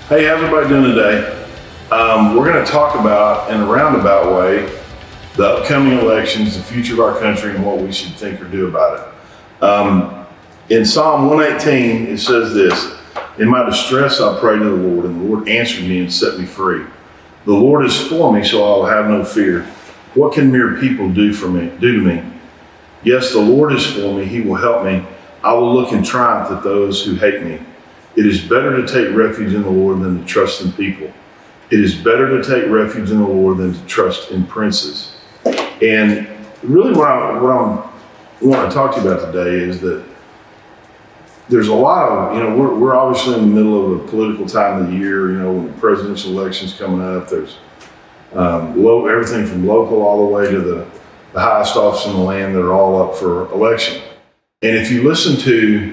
Hey, how's everybody doing today? We're going to talk about, in a roundabout way, the upcoming elections, the future of our country, and what we should think or do about it. In Psalm 118, it says this: "In my distress I prayed to the Lord, and the Lord answered me and set me free. The Lord is for me, so I will have no fear. What can mere people do to me? Yes, the Lord is for me; He will help me. I will look in triumph at those who hate me. It is better to take refuge in the Lord than to trust in people. It is better to take refuge in the Lord than to trust in princes." And really what I want to talk to you about today is that there's a lot of, we're obviously in the middle of a political time of the year, when the presidential election's coming up. There's everything from local all the way to the highest office in the land that are all up for election. And if you listen to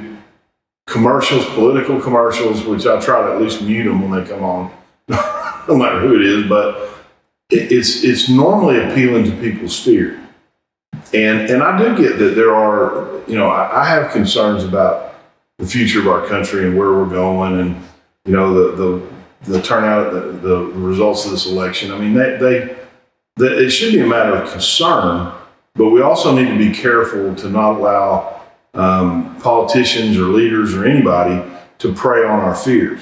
commercials, political commercials, which I try to at least mute them when they come on, no matter who it is, but it's normally appealing to people's fear. And I do get that there are, I have concerns about the future of our country and where we're going, and the turnout, the results of this election. I mean, it should be a matter of concern, but we also need to be careful to not allow politicians or leaders or anybody to prey on our fears,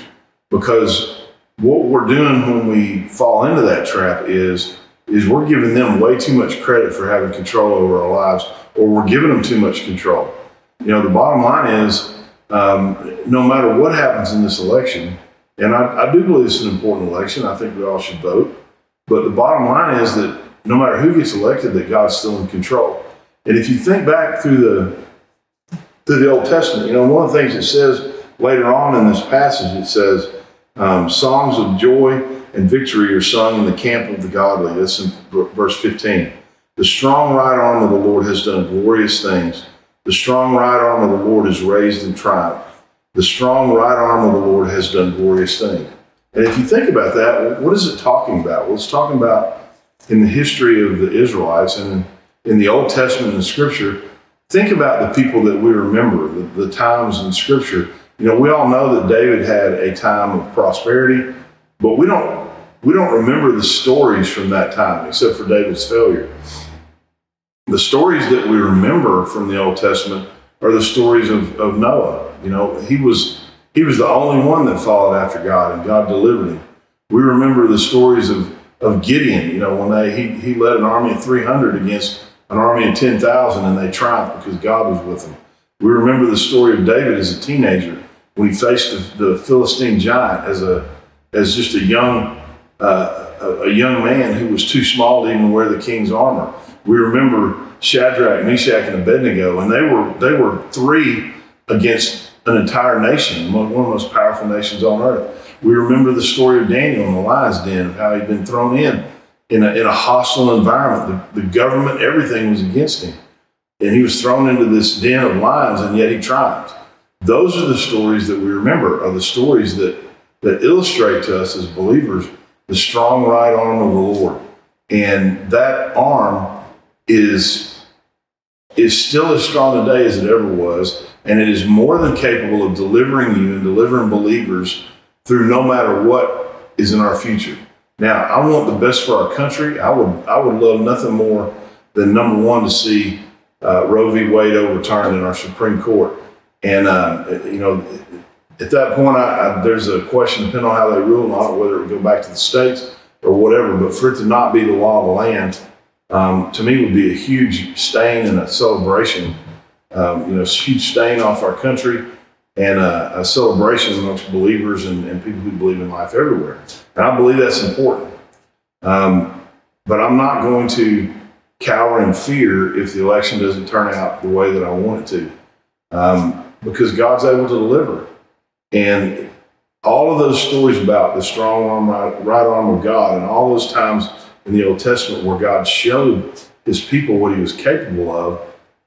because what we're doing when we fall into that trap is we're giving them way too much credit for having control over our lives, or we're giving them too much control. The bottom line is, no matter what happens in this election, and I do believe it's an important election, I think we all should vote, but the bottom line is that no matter who gets elected, that God's still in control. And if you think back through the Old Testament, one of the things it says later on in this passage, it says, songs of joy and victory are sung in the camp of the godly. That's in verse 15. The strong right arm of the Lord has done glorious things. The strong right arm of the Lord is raised in triumph. The strong right arm of the Lord has done glorious things. And if you think about that, what is it talking about? Well, it's talking about in the history of the Israelites and in the Old Testament and the Scripture. Think about the people that we remember, the times in Scripture. We all know that David had a time of prosperity, but we don't remember the stories from that time, except for David's failure. The stories that we remember from the Old Testament are the stories of Noah. He was the only one that followed after God, and God delivered him. We remember the stories of Gideon. When he led an army of 300 against an army of 10,000, and they triumphed because God was with them. We remember the story of David as a teenager when he faced the Philistine giant as just a young man who was too small to even wear the king's armor. We remember Shadrach, Meshach, and Abednego, and they were three against an entire nation, one of the most powerful nations on earth. We remember the story of Daniel in the lion's den, of how he'd been thrown in a hostile environment. The government, everything was against him. And he was thrown into this den of lions, and yet he triumphed. Those are the stories that we remember, are the stories that illustrate to us as believers the strong right arm of the Lord. And that arm is still as strong today as it ever was, and it is more than capable of delivering you and delivering believers through no matter what is in our future. Now, I want the best for our country. I would love nothing more than, number one, to see Roe v. Wade overturned in our Supreme Court. And, at that point, there's a question, depending on how they rule on it, whether it would go back to the states or whatever. But for it to not be the law of the land, to me, would be a huge stain and a celebration, a huge stain off our country, and a celebration amongst believers and people who believe in life everywhere. And I believe that's important. But I'm not going to cower in fear if the election doesn't turn out the way that I want it to, because God's able to deliver. And all of those stories about the strong arm, right arm of God, and all those times in the Old Testament where God showed his people what he was capable of,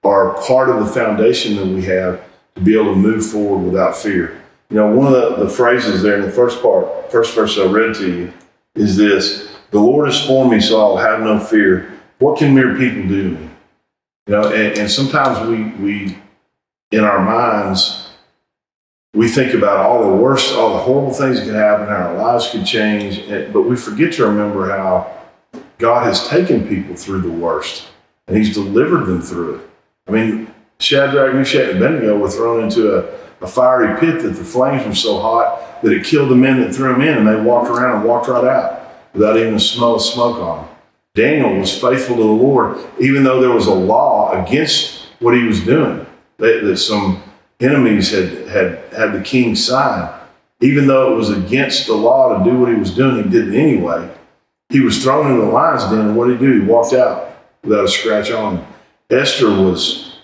are part of the foundation that we have to be able to move forward without fear. One of the phrases there in the first verse I read to you is this: "The Lord is for me, so I will have no fear. What can mere people do to me?" And sometimes we in our minds we think about all the worst, all the horrible things that could happen, how our lives could change, but we forget to remember how God has taken people through the worst and he's delivered them through it. I mean, Shadrach, Meshach, and Abednego were thrown into a fiery pit that the flames were so hot that it killed the men that threw them in, and they walked around and walked right out without even a smell of smoke on them. Daniel was faithful to the Lord, even though there was a law against what he was doing, that some enemies had the king sign. Even though it was against the law to do what he was doing, he did it anyway. He was thrown into the lion's den, and what did he do? He walked out without a scratch on him. Esther was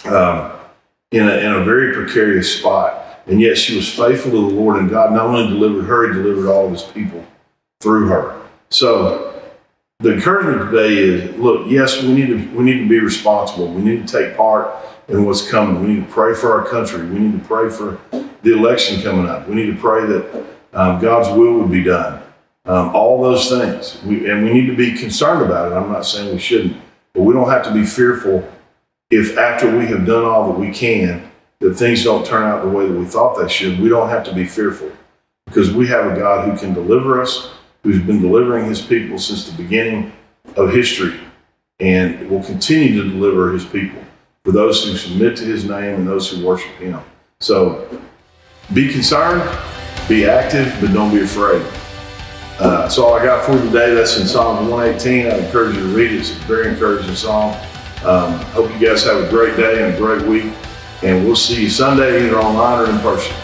in a very precarious spot, and yet she was faithful to the Lord, and God not only delivered her, he delivered all of his people through her. So the encouragement today is, look, yes, we need to be responsible. We need to take part in what's coming. We need to pray for our country. We need to pray for the election coming up. We need to pray that God's will would be done. All those things. We need to be concerned about it. I'm not saying we shouldn't, but we don't have to be fearful if after we have done all that we can, that things don't turn out the way that we thought they should. We don't have to be fearful because we have a God who can deliver us, who's been delivering his people since the beginning of history, and will continue to deliver his people for those who submit to his name and those who worship him. So be concerned, be active, but don't be afraid. That's all I got for you today. That's in Psalm 118. I encourage you to read it. It's a very encouraging psalm. Hope you guys have a great day and a great week. And we'll see you Sunday, either online or in person.